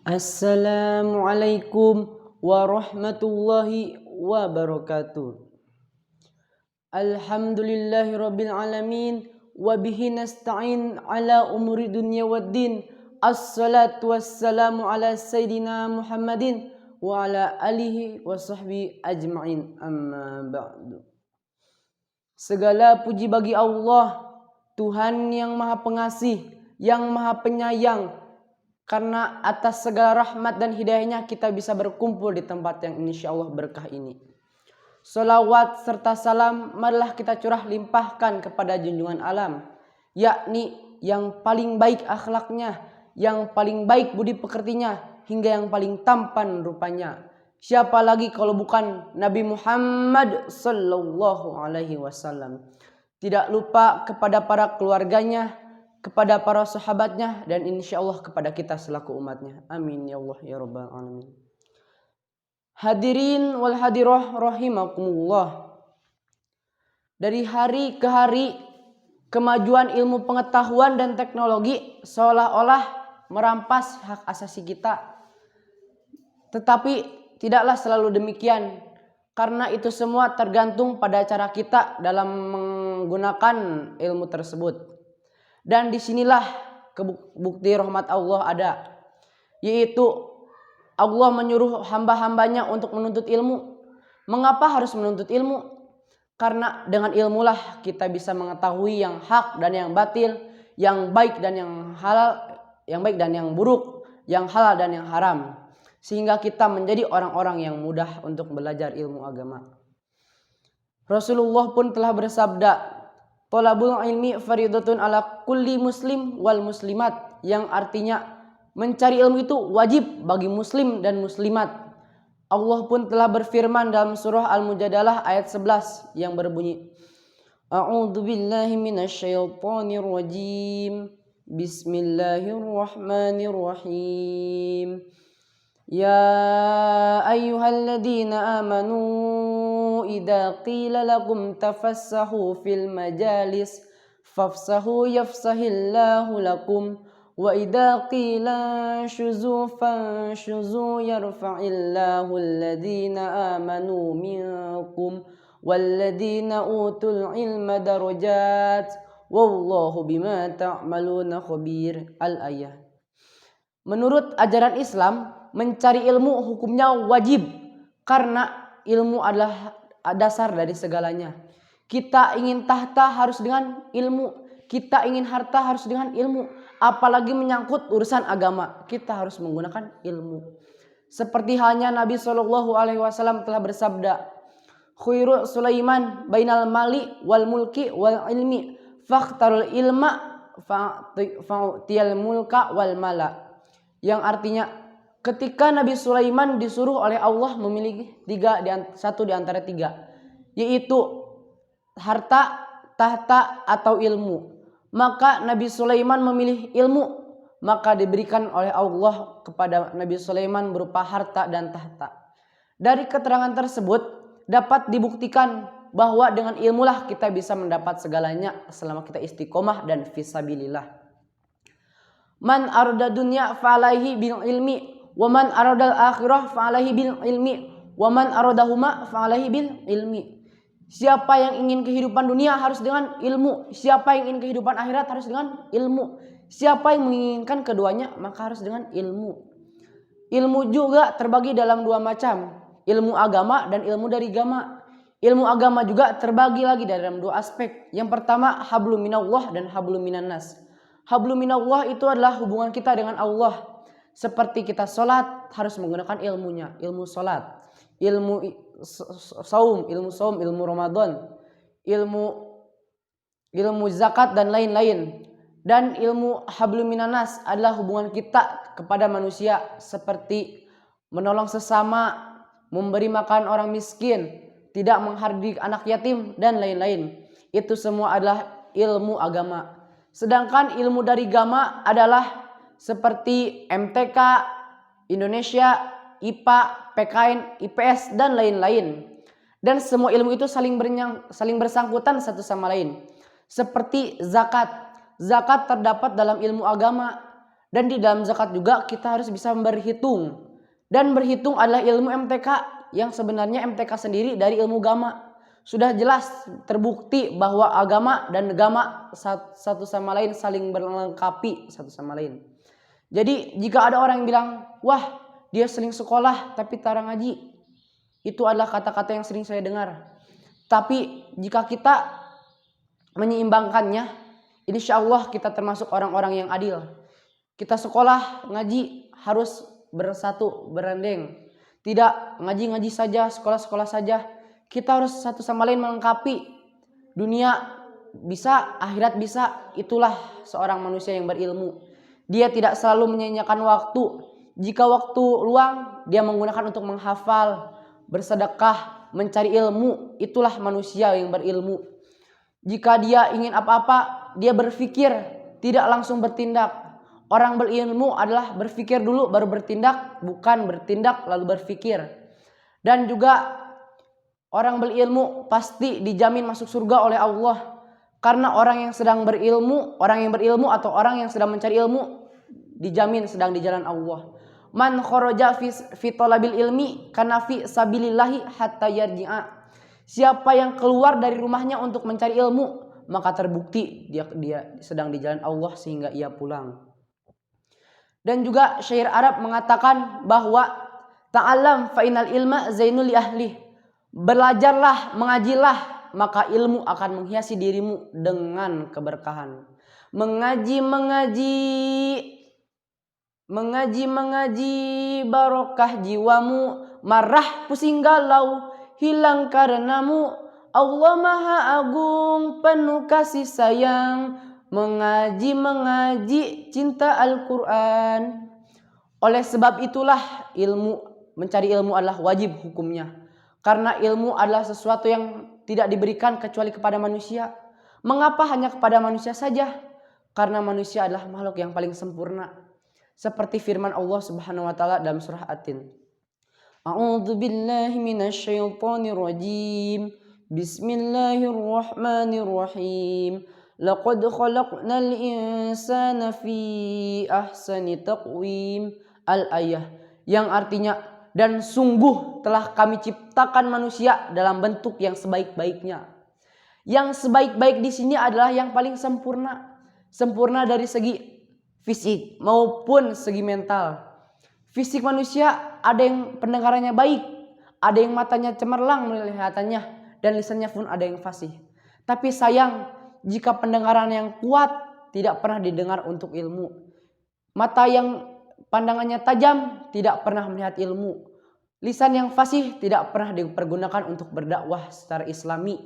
Assalamualaikum warahmatullahi wabarakatuh. Alhamdulillahirabbil alamin wa bihi nasta'in ala umuri dunya waddin. Assalatu wassalamu ala sayyidina Muhammadin wa ala alihi wa sahbihi ajma'in. Amma ba'du. Segala puji bagi Allah, Tuhan yang Maha Pengasih, yang Maha Penyayang. Karena atas segala rahmat dan hidayahnya kita bisa berkumpul di tempat yang insyaallah berkah ini. Salawat serta salam marilah kita curah limpahkan kepada junjungan alam, yakni yang paling baik akhlaknya, yang paling baik budi pekertinya, hingga yang paling tampan rupanya. Siapa lagi kalau bukan Nabi Muhammad sallallahu alaihi wasallam. Tidak lupa kepada para keluarganya, kepada para sahabatnya, dan insyaallah kepada kita selaku umatnya. Amin ya Allah ya rabbal alamin. Hadirin wal hadirah rahimakumullah. Dari hari ke hari kemajuan ilmu pengetahuan dan teknologi seolah-olah merampas hak asasi kita. Tetapi tidaklah selalu demikian, karena itu semua tergantung pada cara kita dalam menggunakan ilmu tersebut. Dan disinilah bukti rahmat Allah ada, yaitu Allah menyuruh hamba-hambanya untuk menuntut ilmu. Mengapa harus menuntut ilmu? Karena dengan ilmulah kita bisa mengetahui yang hak dan yang batil, yang baik dan yang halal, yang baik dan yang buruk, yang halal dan yang haram, sehingga kita menjadi orang-orang yang mudah untuk belajar ilmu agama. Rasulullah pun telah bersabda, Thalabul ilmi faridatun ala kulli muslim wal muslimat, yang artinya mencari ilmu itu wajib bagi muslim dan muslimat. Allah pun telah berfirman dalam surah Al-Mujadalah ayat 11 yang berbunyi, A'udzu billahi minasyaitonir rajim. Bismillahirrahmanirrahim. Ya ayyuhalladzina amanu idza qila lakum tafassahu fil majalis fafsahu yafsahillahu lakum wa idza qila syuzu fanshuzu yarfa'illahu alladzina amanu minkum walladzina utul ilma darajat wallahu bima ta'maluna khabir. Al-ayah. Menurut ajaran Islam, mencari ilmu hukumnya wajib, karena ilmu adalah dasar dari segalanya. Kita ingin tahta harus dengan ilmu, kita ingin harta harus dengan ilmu, apalagi menyangkut urusan agama, kita harus menggunakan ilmu. Seperti halnya Nabi SAW telah bersabda, Khairu Sulaiman bainal mali wal mulki wal ilmi, fakhtarul ilma fa'tiyal mulka wal mala. Yang artinya, ketika Nabi Sulaiman disuruh oleh Allah memilih satu di antara tiga, yaitu harta, tahta, atau ilmu, maka Nabi Sulaiman memilih ilmu, maka diberikan oleh Allah kepada Nabi Sulaiman berupa harta dan tahta. Dari keterangan tersebut dapat dibuktikan bahwa dengan ilmulah kita bisa mendapat segalanya selama kita istiqomah dan fisabilillah. Man arada dunya fa'alaihi bil ilmi, wa man aradal akhirah fa'alaihi bil ilmi, wa man aradahuma fa'alaihi bil ilmi. Siapa yang ingin kehidupan dunia harus dengan ilmu, siapa yang ingin kehidupan akhirat harus dengan ilmu. Siapa yang menginginkan keduanya maka harus dengan ilmu. Ilmu juga terbagi dalam dua macam, ilmu agama dan ilmu dari agama. Ilmu agama juga terbagi lagi dalam dua aspek. Yang pertama hablum minallah dan hablum minannas. Hablum minallah itu adalah hubungan kita dengan Allah. Seperti kita sholat harus menggunakan ilmunya, ilmu sholat, ilmu saum, ilmu Ramadan, ilmu zakat dan lain-lain. Dan ilmu hablum minannas adalah hubungan kita kepada manusia, seperti menolong sesama, memberi makan orang miskin, tidak menghardik anak yatim, dan lain-lain. Itu semua adalah ilmu agama. Sedangkan ilmu dari agama adalah seperti MTK, Indonesia, IPA, PKN, IPS, dan lain-lain. Dan semua ilmu itu saling bersangkutan satu sama lain. Seperti zakat. Zakat terdapat dalam ilmu agama Dan di dalam zakat juga kita harus bisa berhitung. Dan berhitung adalah ilmu MTK yang sebenarnya MTK sendiri dari ilmu agama. Sudah jelas terbukti bahwa agama dan agama satu sama lain saling melengkapi satu sama lain. Jadi jika ada orang yang bilang, wah dia sering sekolah tapi tarang ngaji, itu adalah kata-kata yang sering saya dengar. Tapi jika kita menyeimbangkannya, insya Allah kita termasuk orang-orang yang adil. Kita sekolah ngaji harus bersatu, berandeng. Tidak ngaji-ngaji saja, sekolah-sekolah saja. Kita harus satu sama lain melengkapi. Dunia bisa, akhirat bisa. Itulah seorang manusia yang berilmu. Dia tidak selalu menyia-nyiakan waktu. Jika waktu luang, dia menggunakan untuk menghafal, bersedekah, mencari ilmu. Itulah manusia yang berilmu. Jika dia ingin apa-apa, dia berpikir, tidak langsung bertindak. Orang berilmu adalah berpikir dulu baru bertindak, bukan bertindak lalu berpikir. Dan juga orang berilmu pasti dijamin masuk surga oleh Allah. Karena orang yang sedang berilmu, atau orang yang sedang mencari ilmu dijamin sedang di jalan Allah. Man kharaja fi talabil ilmi kana fi sabilillahi hatta yarji'a. Siapa yang keluar dari rumahnya untuk mencari ilmu, maka terbukti dia sedang di jalan Allah sehingga ia pulang. Dan juga syair Arab mengatakan bahwa ta'allam fa innal ilma zainul li ahli. Belajarlah, mengajilah, maka ilmu akan menghiasi dirimu dengan keberkahan. Mengaji barokah jiwamu, marah pusing galau hilang karenamu. Allah Maha Agung penuh kasih sayang, mengaji cinta Al-Quran. Oleh sebab itulah mencari ilmu adalah wajib hukumnya. Karena ilmu adalah sesuatu yang tidak diberikan kecuali kepada manusia. Mengapa hanya kepada manusia saja? Karena manusia adalah makhluk yang paling sempurna. Seperti firman Allah Subhanahu wa taala dalam surah At-Tin. A'udzu billahi minasyaitonir rajim. Bismillahirrahmanirrahim. Laqad khalaqnal insana fi ahsani taqwim. Al-ayah, yang artinya dan sungguh telah kami ciptakan manusia dalam bentuk yang sebaik-baiknya. Yang sebaik-baik di sini adalah yang paling sempurna. Sempurna dari segi fisik maupun segi mental. Fisik manusia ada yang pendengarannya baik, ada yang matanya cemerlang melihatannya, dan lisannya pun ada yang fasih. Tapi sayang, jika pendengaran yang kuat tidak pernah didengar untuk ilmu. Mata yang pandangannya tajam tidak pernah melihat ilmu. Lisan yang fasih tidak pernah dipergunakan untuk berdakwah secara islami.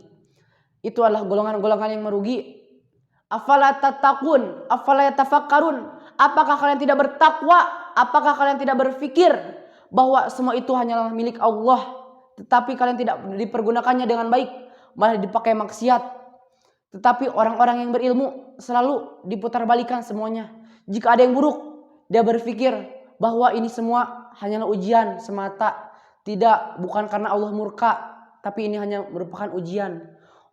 Itu adalah golongan-golongan yang merugi. Afala tattaqun, afala yatafakkarun. Apakah kalian tidak bertakwa? Apakah kalian tidak berpikir bahwa semua itu hanyalah milik Allah, tetapi kalian tidak dipergunakannya dengan baik, malah dipakai maksiat. Tetapi orang-orang yang berilmu selalu diputarbalikkan semuanya. Jika ada yang buruk, dia berpikir bahwa ini semua hanyalah ujian semata. Tidak, bukan karena Allah murka, tapi ini hanya merupakan ujian.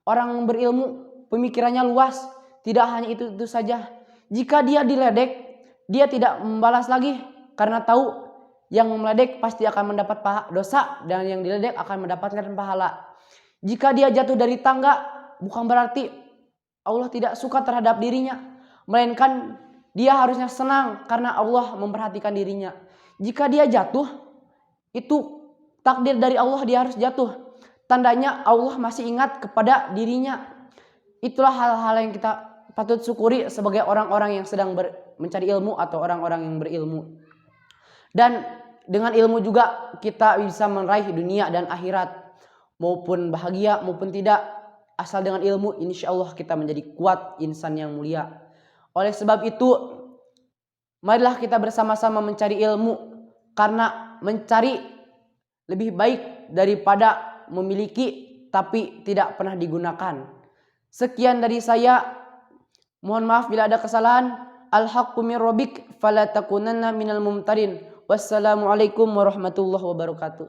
Orang yang berilmu pemikirannya luas, tidak hanya itu saja. Jika dia diledek, dia tidak membalas lagi karena tahu yang meledek pasti akan mendapat dosa dan yang diledek akan mendapatkan pahala. Jika dia jatuh dari tangga, bukan berarti Allah tidak suka terhadap dirinya, melainkan dia harusnya senang karena Allah memperhatikan dirinya. Jika dia jatuh, itu takdir dari Allah, dia harus jatuh. Tandanya Allah masih ingat kepada dirinya. Itulah hal-hal yang kita patut syukuri sebagai orang-orang yang sedang mencari ilmu atau orang-orang yang berilmu. Dan dengan ilmu juga kita bisa meraih dunia dan akhirat, maupun bahagia maupun tidak. Asal dengan ilmu insya Allah kita menjadi kuat, insan yang mulia. Oleh sebab itu, marilah kita bersama-sama mencari ilmu, karena mencari lebih baik daripada memiliki tapi tidak pernah digunakan. Sekian dari saya. Mohon maaf bila ada kesalahan. Al-haqqu min rabbik fala takunanna minal mumtarin. Wassalamualaikum warahmatullahi wabarakatuh.